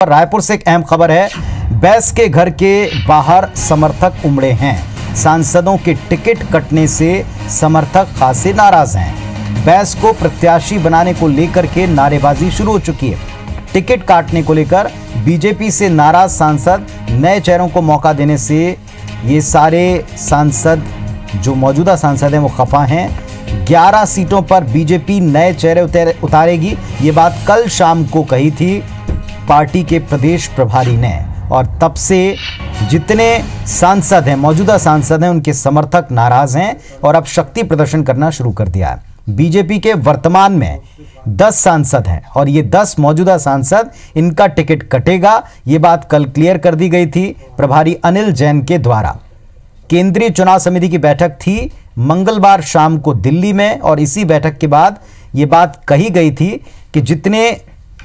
रायपुर से एक अहम खबर है। बैस के घर के बाहर समर्थक उमड़े हैं। सांसदों के टिकट कटने से समर्थक खासे नाराज हैं। बैस को प्रत्याशी बनाने को लेकर के नारेबाजी शुरू हो चुकी है। टिकट काटने को लेकर बीजेपी से नाराज सांसद नए चेहरों को मौका देने से ये सारे सांसद जो मौजूदा सांसद हैं वो खफा हैं। 11 सीटों पर बीजेपी नए चेहरे उतारेगी, ये बात कल शाम को कही थी पार्टी के प्रदेश प्रभारी ने, और तब से जितने सांसद हैं, मौजूदा सांसद हैं, उनके समर्थक नाराज हैं और अब शक्ति प्रदर्शन करना शुरू कर दिया है। बीजेपी के वर्तमान में 10 सांसद हैं और ये 10 मौजूदा सांसद, इनका टिकट कटेगा, ये बात कल क्लियर कर दी गई थी प्रभारी अनिल जैन के द्वारा। केंद्रीय चुनाव समिति की बैठक थी मंगलवार शाम को दिल्ली में, और इसी बैठक के बाद ये बात कही गई थी कि जितने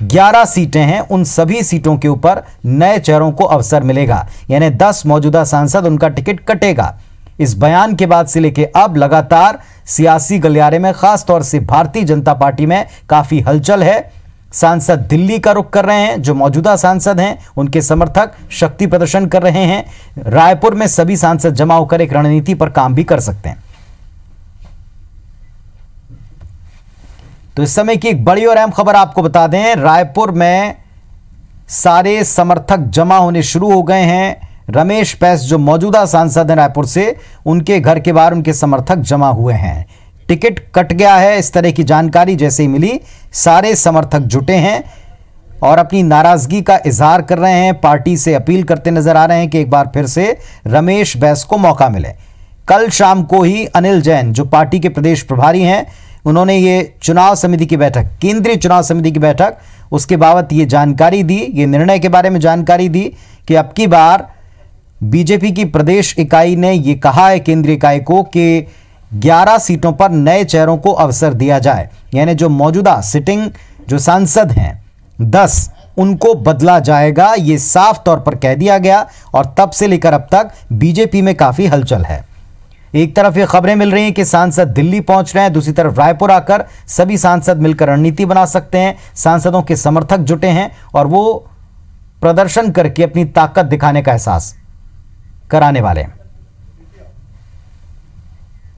11 सीटें हैं उन सभी सीटों के ऊपर नए चेहरों को अवसर मिलेगा, यानी 10 मौजूदा सांसद, उनका टिकट कटेगा। इस बयान के बाद से लेकर अब लगातार सियासी गलियारे में, खास तौर से भारतीय जनता पार्टी में काफी हलचल है। सांसद दिल्ली का रुख कर रहे हैं, जो मौजूदा सांसद हैं उनके समर्थक शक्ति प्रदर्शन कर रहे हैं। रायपुर में सभी सांसद जमा होकर एक रणनीति पर काम भी कर सकते हैं। तो इस समय की एक बड़ी और अहम खबर आपको बता दें, रायपुर में सारे समर्थक जमा होने शुरू हो गए हैं। रमेश बैस जो मौजूदा सांसद हैं रायपुर से, उनके घर के बाहर उनके समर्थक जमा हुए हैं। टिकट कट गया है, इस तरह की जानकारी जैसे ही मिली सारे समर्थक जुटे हैं और अपनी नाराजगी का इजहार कर रहे हैं। पार्टी से अपील करते नजर आ रहे हैं कि एक बार फिर से रमेश बैस को मौका मिले। कल शाम को ही अनिल जैन जो पार्टी के प्रदेश प्रभारी हैं, उन्होंने ये चुनाव समिति की बैठक, केंद्रीय चुनाव समिति की बैठक, उसके बाबत ये जानकारी दी, ये निर्णय के बारे में जानकारी दी कि अब की बार बीजेपी की प्रदेश इकाई ने ये कहा है केंद्रीय इकाई को कि 11 सीटों पर नए चेहरों को अवसर दिया जाए, यानी जो मौजूदा सिटिंग जो सांसद हैं 10, उनको बदला जाएगा, ये साफ तौर पर कह दिया गया। और तब से लेकर अब तक बीजेपी में काफी हलचल है। एक तरफ ये खबरें मिल रही हैं कि सांसद दिल्ली पहुंच रहे हैं, दूसरी तरफ रायपुर आकर सभी सांसद मिलकर रणनीति बना सकते हैं। सांसदों के समर्थक जुटे हैं और वो प्रदर्शन करके अपनी ताकत दिखाने का एहसास कराने वाले हैं।